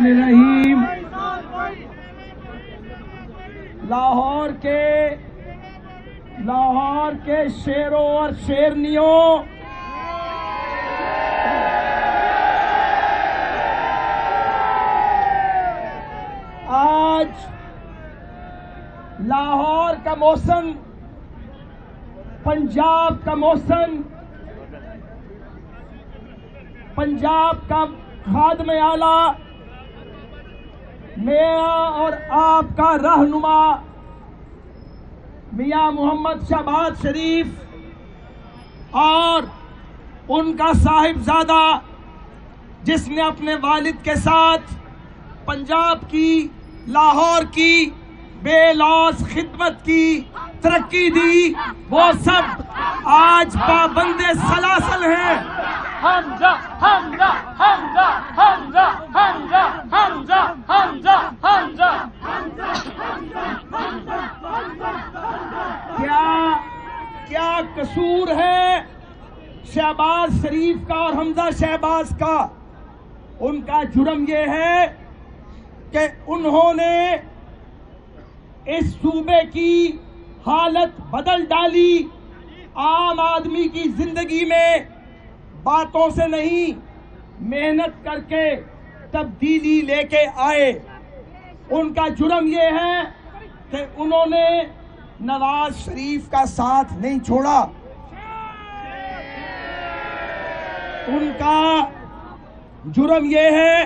الرحمن الرحیم۔ لاہور کے شیروں اور شیرنیوں، آج لاہور کا موسم، پنجاب کا موسم، پنجاب کا خادم اعلیٰ، میرا اور آپ کا رہنما میاں محمد شہباز شریف اور ان کا صاحبزادہ، جس نے اپنے والد کے ساتھ پنجاب کی، لاہور کی بے لوث خدمت کی، ترقی دی، وہ سب آج پابند سلاسل ہیں۔ حمزہ حمزہ حمزہ حمزہ حمزہ حمزہ حمزہ حمزہ۔ کیا قصور ہے شہباز شریف کا اور حمزہ شہباز کا؟ ان کا جرم یہ ہے کہ انہوں نے اس صوبے کی حالت بدل ڈالی، عام آدمی کی زندگی میں باتوں سے نہیں، محنت کر کے تبدیلی لے کے آئے۔ ان کا جرم یہ ہے کہ انہوں نے نواز شریف کا ساتھ نہیں چھوڑا۔ ان کا جرم یہ ہے،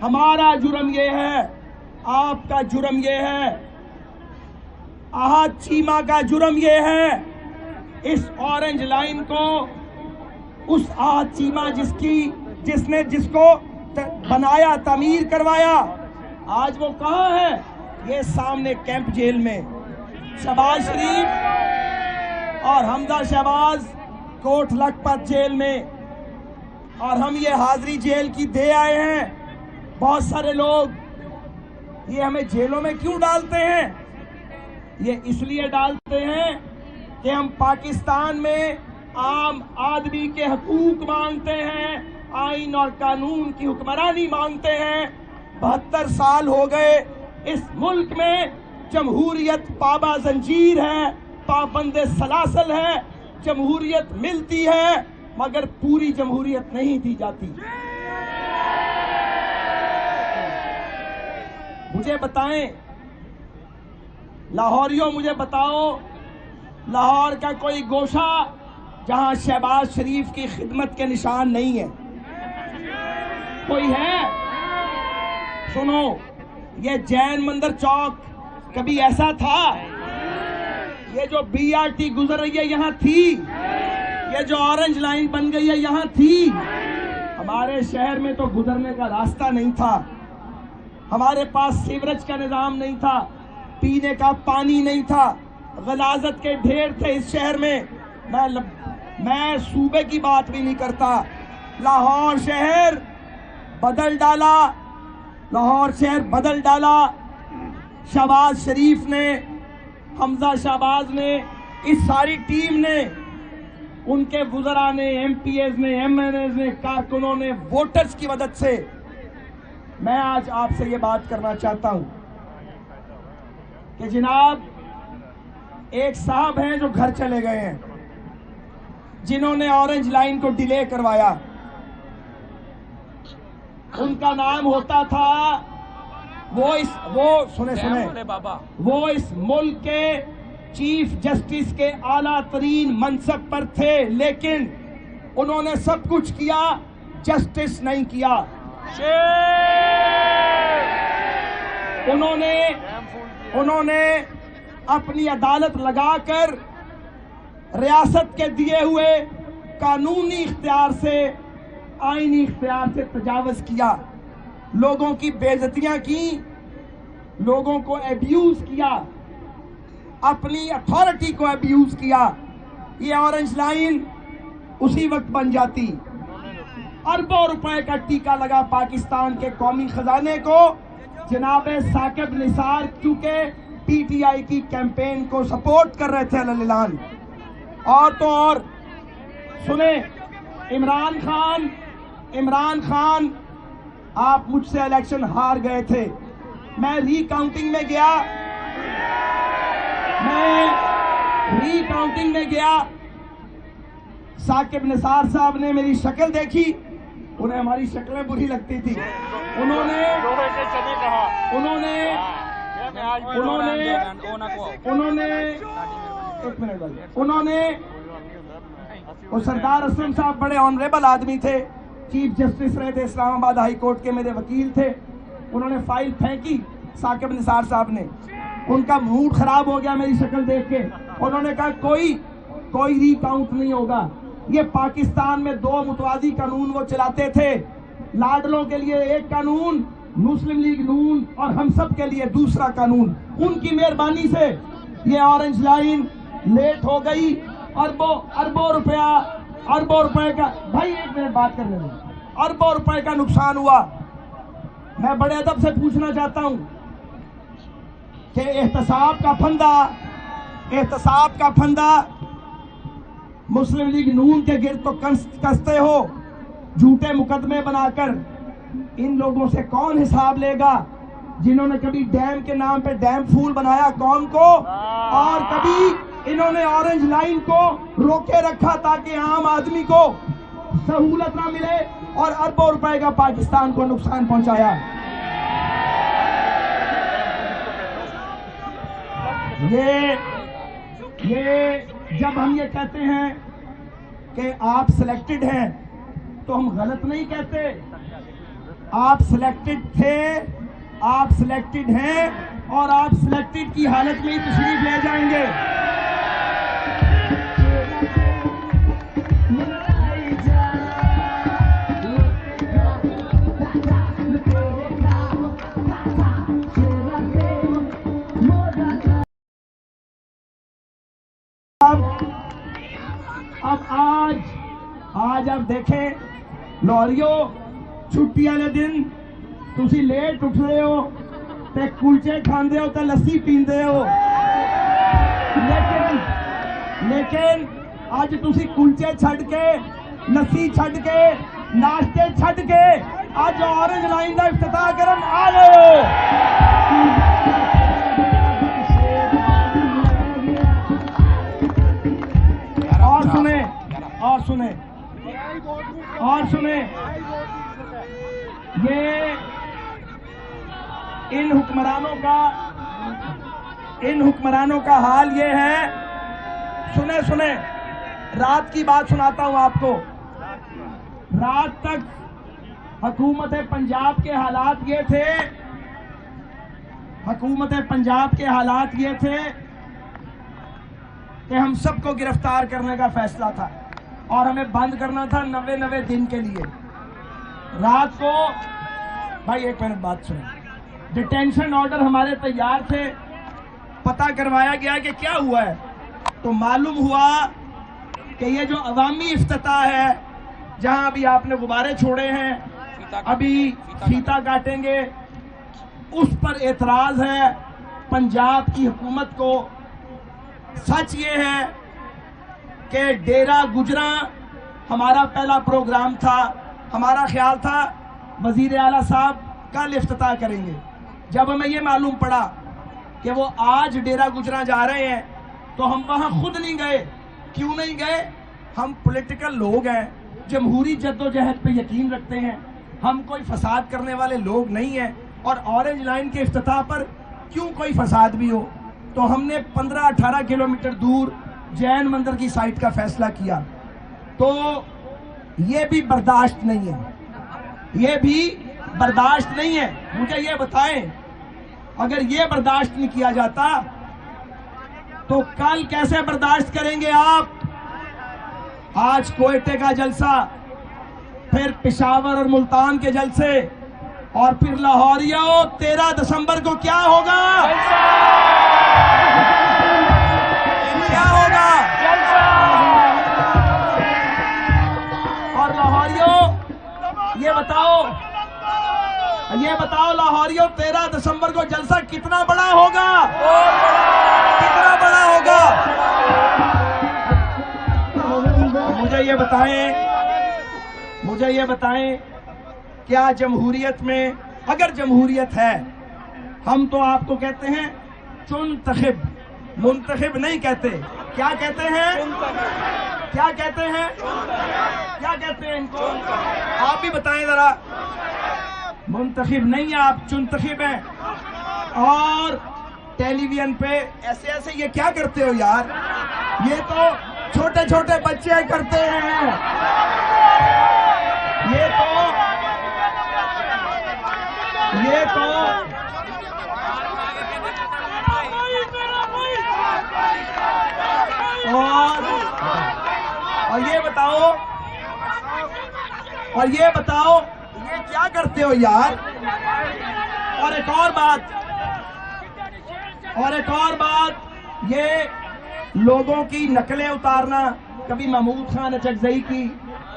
ہمارا جرم یہ ہے، آپ کا جرم یہ ہے، احد چیمہ کا جرم یہ ہے، اس اورنج لائن کو، اس احد چیمہ جس کو بنایا، تعمیر کروایا، آج وہ کہاں ہے؟ یہ سامنے کیمپ جیل میں۔ شہباز شریف اور حمزہ شہباز کوٹ لکھپت جیل میں، اور ہم یہ حاضری جیل کی دے آئے ہیں۔ بہت سارے لوگ یہ ہمیں جیلوں میں کیوں ڈالتے ہیں؟ یہ اس لیے ڈالتے ہیں کہ ہم پاکستان میں عام آدمی کے حقوق مانگتے ہیں، آئین اور قانون کی حکمرانی مانگتے ہیں۔ 72 سال ہو گئے اس ملک میں جمہوریت پابا زنجیر ہے، پابند سلاسل ہے، جمہوریت ملتی ہے مگر پوری جمہوریت نہیں دی جاتی۔ مجھے بتائیں لاہوریوں، مجھے بتاؤ لاہور کا کوئی گوشہ جہاں شہباز شریف کی خدمت کے نشان نہیں ہے؟ کوئی ہے؟ سنو، یہ جین مندر چوک کبھی ایسا تھا؟ یہ جو بی آر ٹی گزر رہی ہے یہاں تھی؟ یہ جو اورنج لائن بن گئی ہے یہاں تھی؟ ہمارے شہر میں تو گزرنے کا راستہ نہیں تھا، ہمارے پاس سیوریج کا نظام نہیں تھا، پینے کا پانی نہیں تھا، غلاظت کے ڈھیر تھے اس شہر میں۔ میں صوبے کی بات بھی نہیں کرتا، لاہور شہر بدل ڈالا، لاہور شہر بدل ڈالا شہباز شریف نے، حمزہ شہباز نے، اس ساری ٹیم نے، ان کے وزراء نے، ایم پی ایز نے، ایم این ایز نے، کارکنوں نے، ووٹرز کی مدد سے۔ میں آج آپ سے یہ بات کرنا چاہتا ہوں کہ جناب، ایک صاحب ہیں جو گھر چلے گئے ہیں، جنہوں نے اورنج لائن کو ڈیلے کروایا۔ ان کا نام ہوتا تھا، وہ اس ملک کے چیف جسٹس کے اعلیٰ ترین منصب پر تھے، لیکن انہوں نے سب کچھ کیا، جسٹس نہیں کیا۔ انہوں نے اپنی عدالت لگا کر ریاست کے دیے ہوئے قانونی اختیار سے، آئینی اختیار سے تجاوز کیا، لوگوں کی بے عزتیاں کی، لوگوں کو ایبیوز کیا، اپنی اتھارٹی کو ایبیوز کیا۔ یہ اورنج لائن اسی وقت بن جاتی، اربوں روپے کا ٹیکہ لگا پاکستان کے قومی خزانے کو۔ جناب ثاقب نثار چونکہ پی ٹی آئی کی کیمپین کو سپورٹ کر رہے تھے اعلان، اور تو اور سنیں، عمران خان آپ مجھ سے الیکشن ہار گئے تھے. میں ری کاؤنٹنگ میں گیا, ثاقب نثار صاحب نے میری شکل دیکھی, انہیں ہماری شکلیں بری لگتی تھی, انہوں نے اور سردار اسلم صاحب بڑے آنریبل آدمی تھے, چیف جسٹس رہے تھے اسلام آباد ہائی کورٹ کے, میرے وکیل تھے. انہوں نے فائل پھینکی ثاقب نثار صاحب نے, ان کا موڈ خراب ہو گیا میری شکل دیکھ کے. انہوں نے کہا کوئی ری کاؤنٹ نہیں ہوگا. یہ پاکستان میں 2 متوازی قانون وہ چلاتے تھے, لاڈلوں کے لیے ایک قانون, مسلم لیگ نون اور ہم سب کے لیے دوسرا قانون. ان کی مہربانی سے یہ اورنج لائن لیٹ ہو گئی, اربوں روپے کا, بھائی ایک منٹ بات کرنے دیں, اربوں روپے کا نقصان ہوا. میں بڑے ادب سے پوچھنا چاہتا ہوں کہ احتساب کا پھندا مسلم لیگ نون کے گرد تو کستے ہو, جھوٹے مقدمے بنا کر. ان لوگوں سے کون حساب لے گا جنہوں نے کبھی ڈیم کے نام پہ ڈیم پھول بنایا قوم کو, اور کبھی انہوں نے اورنج لائن کو روکے رکھا تاکہ عام آدمی کو سہولت نہ ملے, اور اربوں روپے کا پاکستان کو نقصان پہنچایا. یہ جب ہم یہ کہتے ہیں کہ آپ سلیکٹڈ ہیں تو ہم غلط نہیں کہتے. آپ سلیکٹڈ تھے, آپ سلیکٹڈ ہیں, اور آپ سلیکٹڈ کی حالت میں ہی تشریف لے جائیں گے. اب آج آپ دیکھیں لوریو, چھٹی والے دن تسی لیٹ اٹھ رہے ہو تے کلچے کھاندے ہو تے لسی پیندے ہو, لیکن آج تسی کلچے چھڈ کے, لسی چھڈ کے, ناشتے چھڈ کے آج اورنج لائن کا افتتاح کرن آ گئے ہو. اور سنیں, یہ ان حکمرانوں کا حال یہ ہے. سنیں, رات کی بات سناتا ہوں آپ کو. رات تک حکومت پنجاب کے حالات یہ تھے کہ ہم سب کو گرفتار کرنے کا فیصلہ تھا اور ہمیں بند کرنا تھا 90 دن کے لیے. رات کو, بھائی ایک منٹ بات سنیں, ڈیٹینشن آرڈر ہمارے تیار تھے. پتہ کروایا گیا کہ کیا ہوا ہے, تو معلوم ہوا کہ یہ جو عوامی افتتاح ہے, جہاں ابھی آپ نے غبارے چھوڑے ہیں, ابھی فیتا کاٹیں گے, اس پر اعتراض ہے پنجاب کی حکومت کو. سچ یہ ہے کہ ڈیرہ گجراں ہمارا پہلا پروگرام تھا. ہمارا خیال تھا وزیر اعلیٰ صاحب کل افتتاح کریں گے. جب ہمیں یہ معلوم پڑا کہ وہ آج ڈیرہ گجراں جا رہے ہیں تو ہم وہاں خود نہیں گئے. کیوں نہیں گئے؟ ہم پولیٹیکل لوگ ہیں, جمہوری جدوجہد پہ یقین رکھتے ہیں, ہم کوئی فساد کرنے والے لوگ نہیں ہیں, اور اورنج لائن کے افتتاح پر کیوں کوئی فساد بھی ہو. تو ہم نے 15-18 کلومیٹر دور جین مندر کی سائٹ کا فیصلہ کیا. تو یہ بھی برداشت نہیں ہے, مجھے یہ بتائیں, اگر یہ برداشت نہیں کیا جاتا تو کل کیسے برداشت کریں گے آپ؟ آج کوئٹے کا جلسہ, پھر پشاور اور ملتان کے جلسے, اور پھر لاہوریوں 13 دسمبر کو کیا ہوگا؟ کیا ہوگا؟ اور لاہوریوں یہ بتاؤ لاہوریوں 13 دسمبر کو جلسہ کتنا بڑا ہوگا؟ کتنا بڑا ہوگا؟ مجھے یہ بتائیں کیا جمہوریت میں اگر جمہوریت ہے ہم تو آپ کو کہتے ہیں چنتخب، منتخب نہیں کہتے. کیا کہتے ہیں؟ کیا کہتے ہیں؟ کیا کہتے ہیں ان کو؟ آپ بھی بتائیں ذرا. منتخب نہیں ہیں آپ، چنتخب ہیں. اور ٹیلی ویژن پہ ایسے ایسے یہ کیا کرتے ہو یار؟ یہ تو چھوٹے چھوٹے بچے کرتے ہیں. یہ تو اور یہ بتاؤ یہ کیا کرتے ہو یار؟ اور ایک اور بات یہ لوگوں کی نقلیں اتارنا، کبھی محمود خان اچکزئی کی،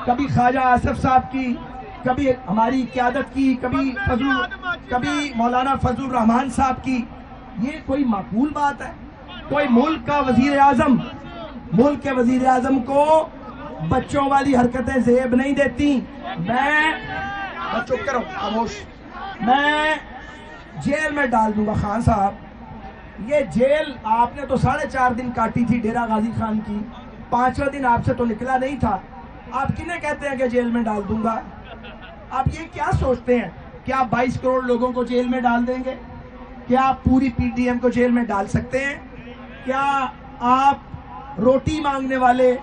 کبھی خواجہ آصف صاحب کی، کبھی ہماری قیادت کی، کبھی مولانا فضل الرحمان صاحب کی. یہ کوئی معقول بات ہے؟ کوئی ملک کے وزیر اعظم کو بچوں والی حرکتیں زیب نہیں دیتی. چپ کرو، خاموش. میں جیل میں ڈال دوں گا خان صاحب. یہ جیل آپ نے تو 4.5 دن کاٹی تھی ڈیرہ غازی خان کی، 5واں دن آپ سے تو نکلا نہیں تھا. آپ کنہیں کہتے ہیں کہ جیل میں ڈال دوں گا؟ آپ یہ کیا سوچتے ہیں؟ کیا آپ 22 کروڑ لوگوں کو جیل میں ڈال دیں گے؟ کیا آپ پوری پی ڈی ایم کو جیل میں ڈال سکتے ہیں؟ کیا آپ روٹی مانگنے والے،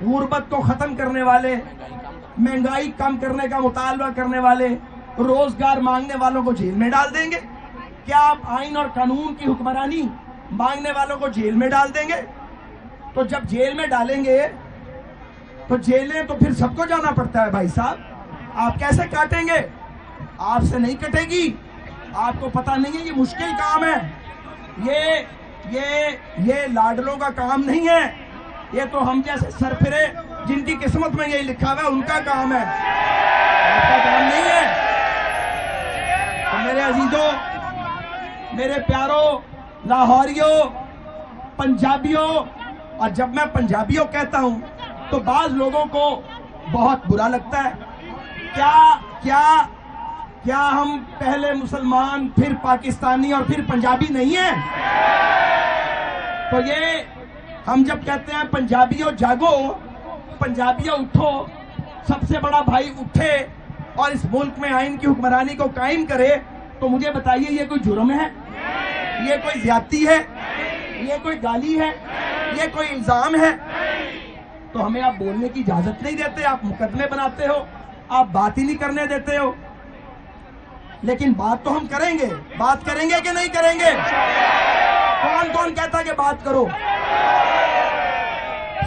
غربت کو ختم کرنے والے، مہنگائی کم کرنے کا مطالبہ کرنے والے، روزگار مانگنے والوں کو جیل میں ڈال دیں گے؟ کیا آپ آئین اور قانون کی حکمرانی مانگنے والوں کو جیل میں ڈال دیں گے؟ تو جب جیل میں ڈالیں گے تو جیلیں تو پھر سب کو جانا پڑتا ہے بھائی صاحب. آپ کیسے کاٹیں گے؟ آپ سے نہیں کٹے گی. آپ کو پتہ نہیں ہے یہ مشکل کام ہے. یہ لاڈلوں کا کام نہیں ہے. یہ تو ہم جیسے سرفرے جن کی قسمت میں یہی لکھا ہوا ہے ان کا کام ہے، آپ کا کام نہیں ہے. تو میرے عزیزوں، میرے پیاروں، لاہوریوں، پنجابیوں، اور جب میں پنجابیوں کہتا ہوں تو بعض لوگوں کو بہت برا لگتا ہے. کیا ہم پہلے مسلمان، پھر پاکستانی اور پھر پنجابی نہیں ہیں؟ تو یہ ہم جب کہتے ہیں پنجابیوں جاگو، پنجابیوں اٹھو، سب سے بڑا بھائی اٹھے اور اس ملک میں آئین کی حکمرانی کو قائم کرے، تو مجھے بتائیے یہ کوئی جرم ہے؟ یہ کوئی زیادتی ہے؟ یہ کوئی گالی ہے؟ یہ کوئی الزام ہے؟ تو ہمیں آپ بولنے کی اجازت نہیں دیتے، آپ مقدمے بناتے ہو، آپ بات ہی نہیں کرنے دیتے ہو. لیکن بات تو ہم کریں گے. بات کریں گے کہ نہیں کریں گے؟ کون کہتا کہ بات کرو؟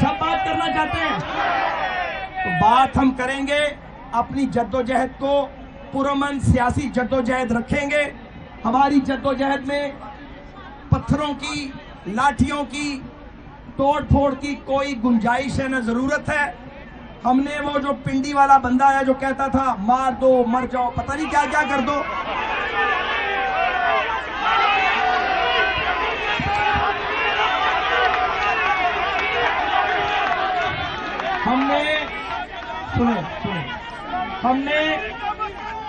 سب بات کرنا چاہتے ہیں. تو بات ہم کریں گے. اپنی جدوجہد کو پرامن سیاسی جدوجہد رکھیں گے. ہماری جدوجہد میں پتھروں کی، لاٹھیوں کی، توڑ پھوڑ کی کوئی گنجائش ہے نہ ضرورت ہے. ہم نے وہ جو پنڈی والا بندہ ہے جو کہتا تھا مار دو مر جاؤ، پتہ نہیں کیا کیا کر دو،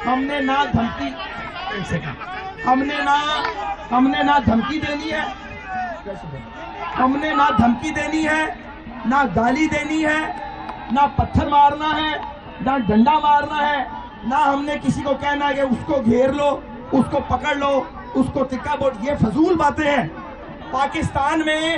ہم نے نہ دھمکی، ہم نے نہ دھمکی دینی ہے، ہم نے نہ دھمکی دینی ہے، نہ گالی دینی ہے، نہ پتھر مارنا ہے، نہ ڈنڈا مارنا ہے، نہ ہم نے کسی کو کہنا ہے کہ اس کو گھیر لو، اس کو پکڑ لو، اس کو ٹکا بوٹ. یہ فضول باتیں ہیں. پاکستان میں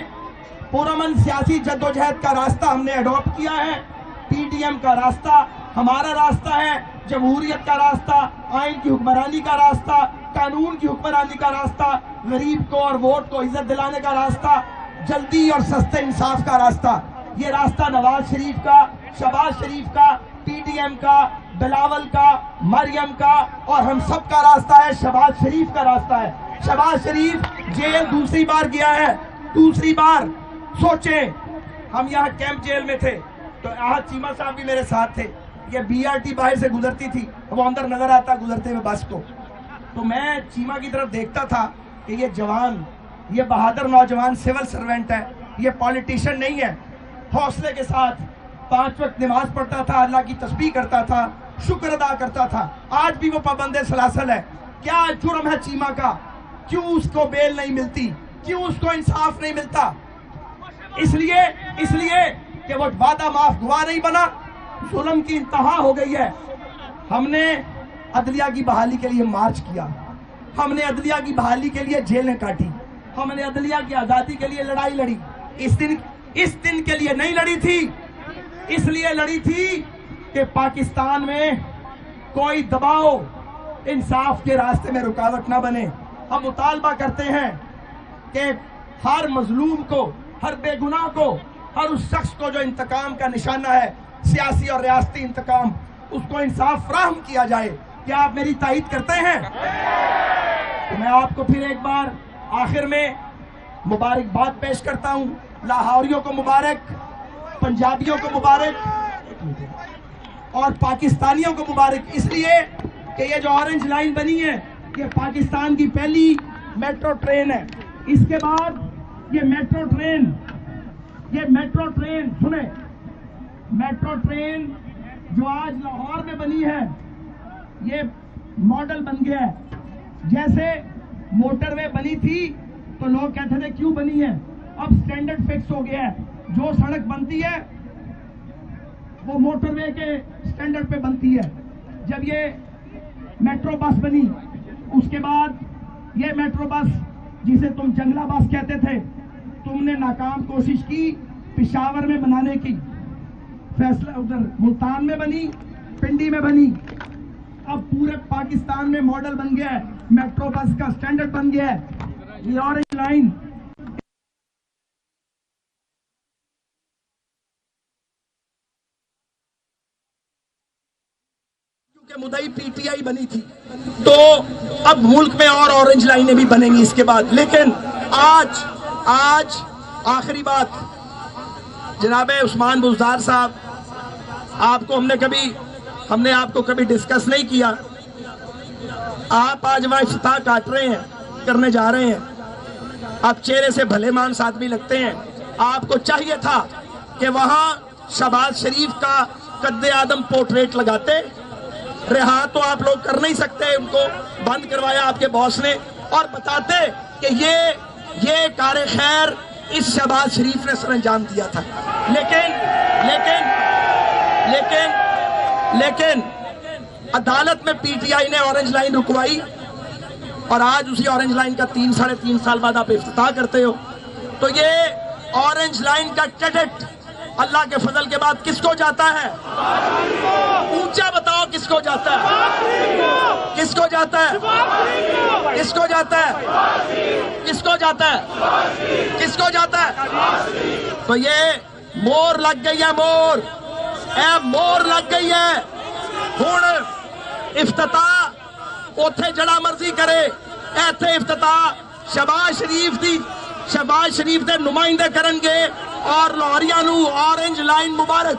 پرامن سیاسی جدوجہد کا راستہ ہم نے اڈاپٹ کیا ہے. پی ڈی ایم کا راستہ ہمارا راستہ ہے، جمہوریت کا راستہ، آئین کی حکمرانی کا راستہ، قانون کی حکمرانی کا راستہ، غریب کو اور ووٹ کو عزت دلانے کا راستہ، جلدی اور سستے انصاف کا راستہ. یہ راستہ نواز شریف کا، شہباز شریف کا، پی ڈی ایم کا، بلاول کا، مریم کا اور ہم سب کا راستہ ہے. شہباز شریف کا راستہ ہے. شہباز شریف جیل دوسری بار گیا ہے، دوسری بار. سوچیں، ہم یہاں کیمپ جیل میں تھے تو احد چیمہ صاحب بھی میرے ساتھ تھے. یہ بی آر ٹی باہر سے گزرتی تھی، وہ اندر نظر آتا گزرتے ہوئے بس کو. تو میں چیمہ کی طرف دیکھتا تھا کہ یہ جوان، یہ بہادر نوجوان سول سرونٹ ہے، یہ پولیٹیشن نہیں ہے. حوصلے کے ساتھ 5 وقت نماز پڑھتا تھا, اللہ کی تسبیح کرتا تھا, شکر ادا کرتا تھا, آج بھی وہ پابند سلاسل ہے. کیا جرم ہے چیمہ کا؟ کیوں اس کو بیل نہیں ملتی؟ کیوں اس کو انصاف نہیں ملتا؟ اس لیے کہ وہ وعدہ معاف گواہ نہیں بنا. ظلم کی انتہا ہو گئی ہے. ہم نے عدلیہ کی بحالی کے لیے مارچ کیا, ہم نے عدلیہ کی بحالی کے لیے جیلیں کاٹی, ہم نے عدلیہ کی آزادی کے لیے لڑائی لڑی. اس دن کے لیے نہیں لڑی تھی, اس لیے لڑی تھی کہ پاکستان میں کوئی دباؤ انصاف کے راستے میں رکاوٹ نہ بنے. ہم مطالبہ کرتے ہیں کہ ہر مظلوم کو, ہر بے گناہ کو, ہر اس شخص کو جو انتقام کا نشانہ ہے, سیاسی اور ریاستی انتقام, اس کو انصاف فراہم کیا جائے. کیا آپ میری تائید کرتے ہیں؟ تو میں آپ کو پھر ایک بار آخر میں مبارکباد پیش کرتا ہوں. لاہوریوں کو مبارک, پنجابیوں کو مبارک اور پاکستانیوں کو مبارک, اس لیے کہ یہ جو آرنج لائن بنی ہے یہ پاکستان کی پہلی میٹرو ٹرین ہے. اس کے بعد یہ میٹرو ٹرین سنیں, میٹرو ٹرین جو آج لاہور میں بنی ہے یہ ماڈل بن گیا ہے. جیسے موٹر وے بنی تھی تو لوگ کہتے تھے کیوں بنی ہے, اب سٹینڈرڈ فکس ہو گیا ہے. جو سڑک بنتی ہے وہ موٹر وے کے سٹینڈرڈ پہ بنتی ہے. جب یہ میٹرو بس بنی, اس کے بعد یہ میٹرو بس جسے تم جنگلہ بس کہتے تھے, تم نے ناکام کوشش کی پشاور میں بنانے کی, فیصلہ ادھر ملتان میں بنی, پنڈی میں بنی, اب پورے پاکستان میں ماڈل بن گیا ہے, میٹرو بس کا سٹینڈرڈ بن گیا ہے. یہ آرنج لائن کیونکہ مدعی پی ٹی آئی بنی تھی, تو اب ملک میں اور آرنج لائنیں بھی بنیں گی اس کے بعد. لیکن آج آخری بات, جناب عثمان بزدار صاحب, ہم نے آپ کو کبھی ڈسکس نہیں کیا. آپ آج وہاں افتتاح کرنے جا رہے ہیں. آپ چہرے سے بھلے مانس آدمی لگتے ہیں. آپ کو چاہیے تھا کہ وہاں شہباز شریف کا قد آدم پورٹریٹ لگاتے. رہا تو آپ لوگ کر نہیں سکتے, ان کو بند کروایا آپ کے باس نے, اور بتاتے کہ یہ کار خیر اس شہباز شریف نے سر انجام دیا تھا. لیکن عدالت میں پی ٹی آئی نے آرنج لائن رکوائی, اور آج اسی آرنج لائن کا 3.5 سال بعد آپ افتتاح کرتے ہو. تو یہ آرنج لائن کا کریڈٹ اللہ کے فضل کے بعد کس کو جاتا ہے؟ اونچا بتاؤ, کس کو جاتا ہے؟ کس کو جاتا ہے؟ کس کو جاتا ہے؟ کس کو جاتا ہے؟ کس کو جاتا ہے؟ تو یہ مور لگ گئی ہے, مور لگ گئی ہے. ہن افتتاح اوتھے جڑا مرضی کرے, ایتھے افتتاح شہباز شریف دے نمائندے کرن گے, اور لاہوریاں نو آرنج لائن مبارک.